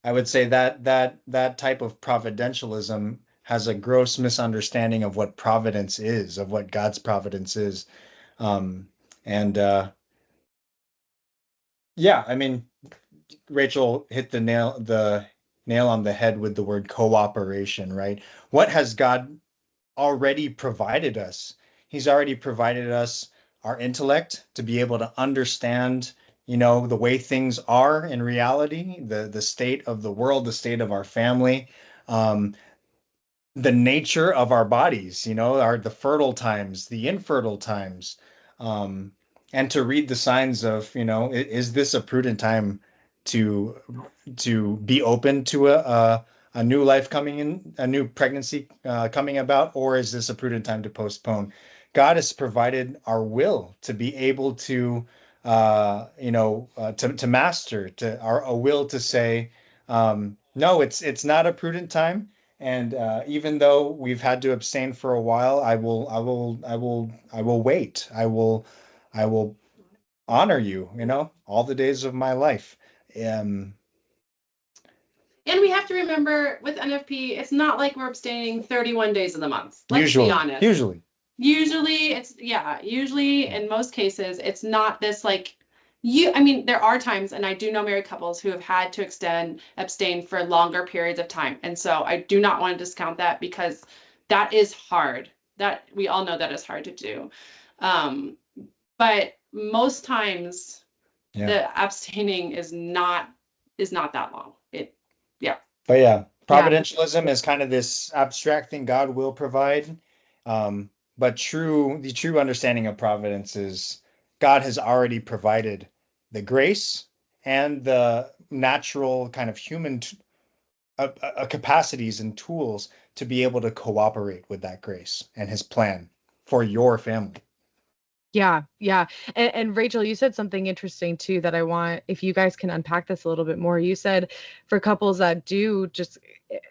I would say that type of providentialism has a gross misunderstanding of what providence is, of what God's providence is. And yeah, I mean, Rachel hit the nail on the head with the word cooperation, right? What has God already provided us? He's already provided us our intellect to be able to understand, the way things are in reality, the state of the world, the state of our family, the nature of our bodies, the fertile times, the infertile times, and to read the signs of, is this a prudent time to be open to a new life coming in, a new pregnancy coming about, or is this a prudent time to postpone? God has provided our will to be able to, to master, a will to say, no, it's not a prudent time, And even though we've had to abstain for a while, I will wait. I will honor you, all the days of my life. Um, And we have to remember with NFP, it's not like we're abstaining 31 days of the month. Let's be honest. Usually in most cases, it's not this like I mean, there are times, and I do know married couples who have had to abstain for longer periods of time. And so I do not want to discount that, because that is hard. That we all know that is hard to do. But most times the abstaining is not that long. But yeah, providentialism is kind of this abstract thing God will provide. But the true understanding of providence is God has already provided the grace and the natural kind of human capacities and tools to be able to cooperate with that grace and his plan for your family. Yeah, yeah. And Rachel, you said something interesting too that I want, if you guys can unpack this a little bit more. You said for couples that do just,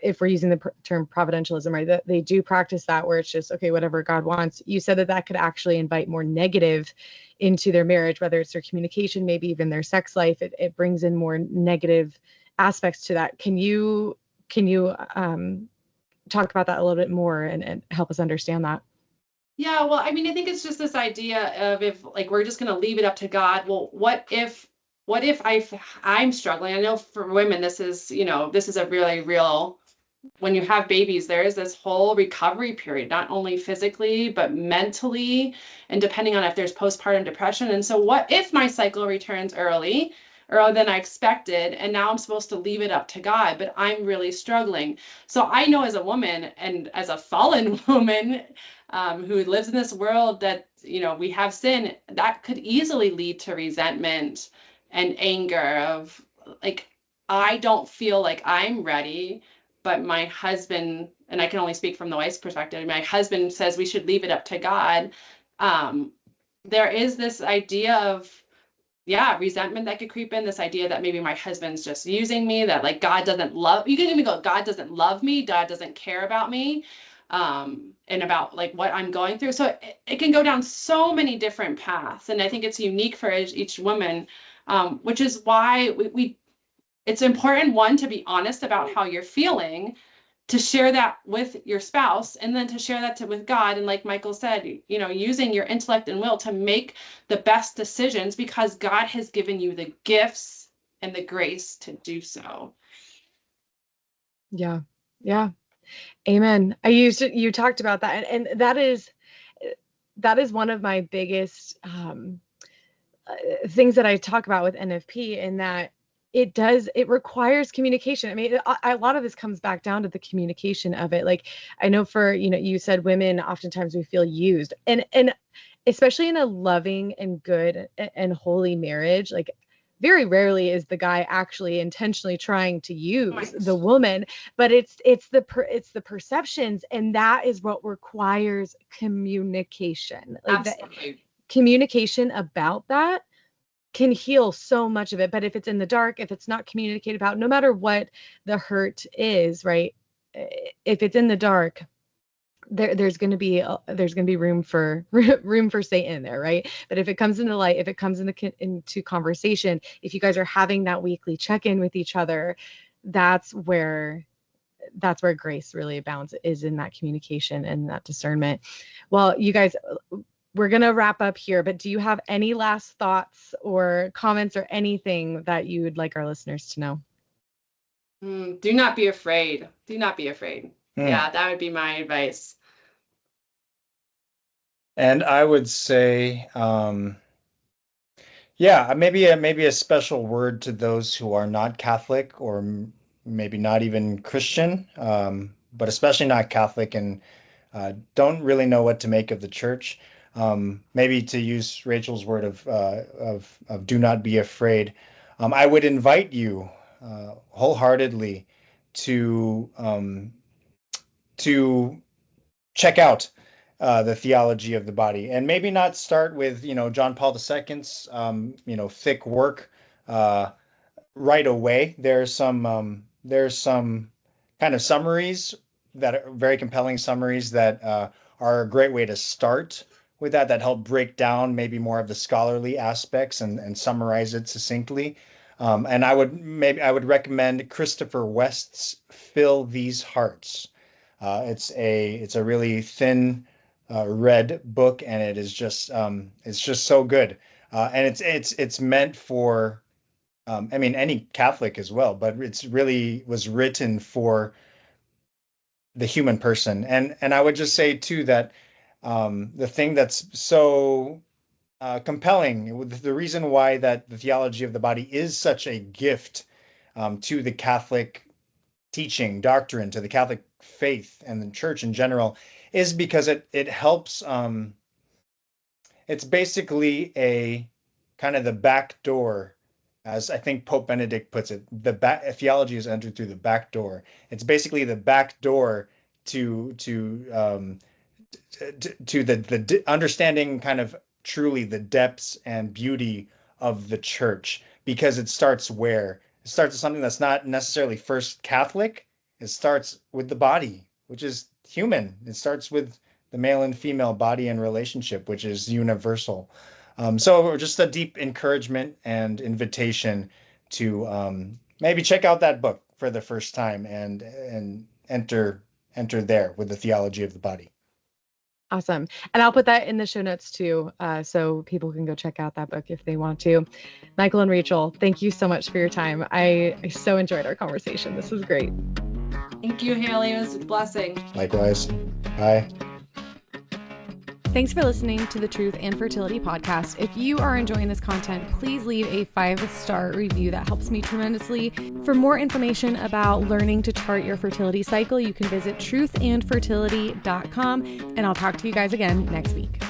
if we're using the term providentialism, right, that they do practice that where it's just, okay, whatever God wants. You said that could actually invite more negative into their marriage, whether it's their communication, maybe even their sex life. It brings in more negative aspects to that. Can you talk about that a little bit more and help us understand that? Yeah, well, I mean, I think it's just this idea of, if like we're just going to leave it up to God. Well, what if I'm struggling? I know for women, this is a really real, when you have babies, there is this whole recovery period, not only physically, but mentally, and depending on if there's postpartum depression. And so what if my cycle returns earlier than I expected, and now I'm supposed to leave it up to God, but I'm really struggling. So I know, as a woman and as a fallen woman who lives in this world that, we have sin, that could easily lead to resentment and anger of like, I don't feel like I'm ready, but my husband, and I can only speak from the wife's perspective, my husband says we should leave it up to God. There is this idea of, resentment that could creep in, this idea that maybe my husband's just using me, that like God doesn't love, you can even go, God doesn't love me, God doesn't care about me, and about like what I'm going through. So it can go down so many different paths. And I think it's unique for each woman, which is why it's important, one, to be honest about how you're feeling, to share that with your spouse, and then to share that with God. And like Michael said, using your intellect and will to make the best decisions, because God has given you the gifts and the grace to do so. Yeah. Yeah. Amen. You talked about that. And that is one of my biggest things that I talk about with NFP, in that it requires communication. I mean, a lot of this comes back down to the communication of it. Like, I know for, you said women, oftentimes we feel used, and especially in a loving and good and holy marriage, like very rarely is the guy actually intentionally trying to use the woman, but it's the perceptions, and that is what requires communication. Like that, communication about that can heal so much of it. But if it's in the dark, if it's not communicated about, no matter what the hurt is, right? If it's in the dark, there's going to be room for Satan there, right? But if it comes into light, if it comes into conversation, if you guys are having that weekly check-in with each other, that's where grace really abounds, is in that communication and that discernment. Well, you guys, we're going to wrap up here, but do you have any last thoughts or comments or anything that you would like our listeners to know? Do not be afraid. Do not be afraid. Yeah, that would be my advice. And I would say, maybe a special word to those who are not Catholic, or maybe not even Christian, but especially not Catholic, and don't really know what to make of the church. Maybe to use Rachel's word of do not be afraid. I would invite you wholeheartedly to check out the theology of the body, and maybe not start with John Paul II's thick work right away. There's some kind of summaries that are very compelling summaries that are a great way to start with that help break down maybe more of the scholarly aspects and summarize it succinctly. And I would recommend Christopher West's Fill These Hearts. It's a really thin read book, and it's just so good. And it's meant for any Catholic as well, but it's really was written for the human person. And I would just say too that the thing that's so compelling, the reason why that the theology of the body is such a gift to the Catholic teaching, doctrine, to the Catholic faith and the church in general, is because it helps. It's basically a kind of the back door, as I think Pope Benedict puts it. Theology is entered through the back door. It's basically the back door to the understanding kind of truly the depths and beauty of the church, because it starts where? It starts with something that's not necessarily first Catholic. It starts with the body, which is human. It starts with the male and female body and relationship, which is universal. So just a deep encouragement and invitation to maybe check out that book for the first time and enter there with the theology of the body. Awesome. And I'll put that in the show notes too, so people can go check out that book if they want to. Michael and Rachel, thank you so much for your time. I so enjoyed our conversation. This was great. Thank you, Haley. It was a blessing. Likewise. Bye. Thanks for listening to the Truth and Fertility podcast. If you are enjoying this content, please leave a 5-star review. That helps me tremendously. For more information about learning to chart your fertility cycle, you can visit truthandfertility.com, and I'll talk to you guys again next week.